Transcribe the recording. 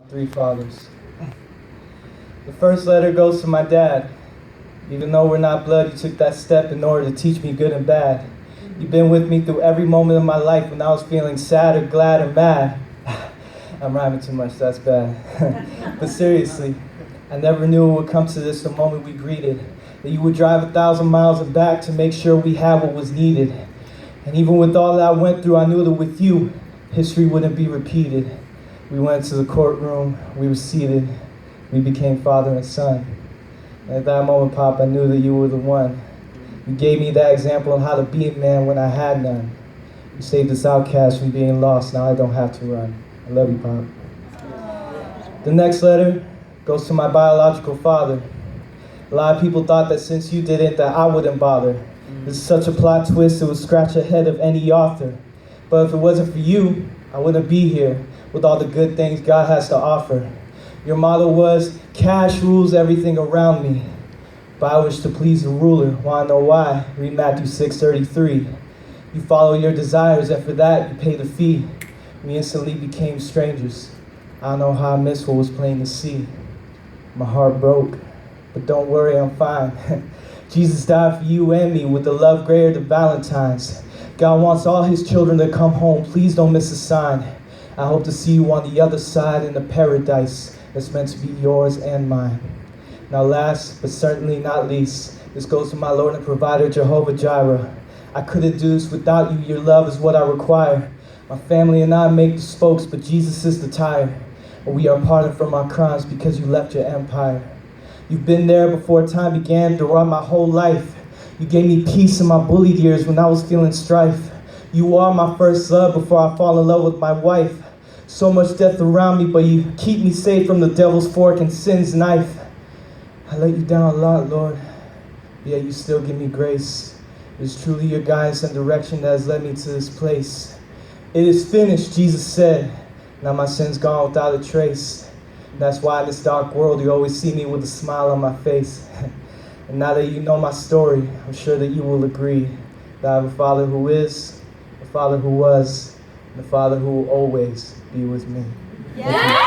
Three fathers. The first letter goes to my dad. Even though we're not blood, you took that step in order to teach me good and bad. You've been with me through every moment of my life when I was feeling sad or glad or mad. I'm rhyming too much, that's bad. But seriously, I never knew it would come to this the moment we greeted. That you would drive 1,000 miles and back to make sure we had what was needed. And even with all that I went through, I knew that with you, history wouldn't be repeated. We went to the courtroom, we were seated, we became father and son. And at that moment, Pop, I knew that you were the one. You gave me that example of how to be a man when I had none. You saved this outcast from being lost, now I don't have to run. I love you, Pop. The next letter goes to my biological father. A lot of people thought that since you didn't, that I wouldn't bother. This is such a plot twist, it would scratch ahead of any author. But if it wasn't for you, I wouldn't be here with all the good things God has to offer. Your motto was, cash rules everything around me. But I wish to please the ruler. Wanna know why? Read Matthew 6:33. You follow your desires, and for that you pay the fee. We instantly became strangers. I don't know how I missed what was plain to see. My heart broke, but don't worry, I'm fine. Jesus died for you and me with the love greater than Valentine's. God wants all his children to come home. Please don't miss a sign. I hope to see you on the other side in the paradise that's meant to be yours and mine. Now last, but certainly not least, this goes to my Lord and provider, Jehovah Jireh. I couldn't do this without you. Your love is what I require. My family and I make the spokes, but Jesus is the tire. And we are pardoned from our crimes because you left your empire. You've been there before time began throughout my whole life. You gave me peace in my bullied years when I was feeling strife. You are my first love before I fall in love with my wife. So much death around me, but you keep me safe from the devil's fork and sin's knife. I let you down a lot, Lord, yet you still give me grace. It is truly your guidance and direction that has led me to this place. It is finished, Jesus said. Now my sin's gone without a trace. That's why in this dark world you always see me with a smile on my face. And now that you know my story, I'm sure that you will agree that I have a Father who is, a Father who was, and a Father who will always be with me. Yeah!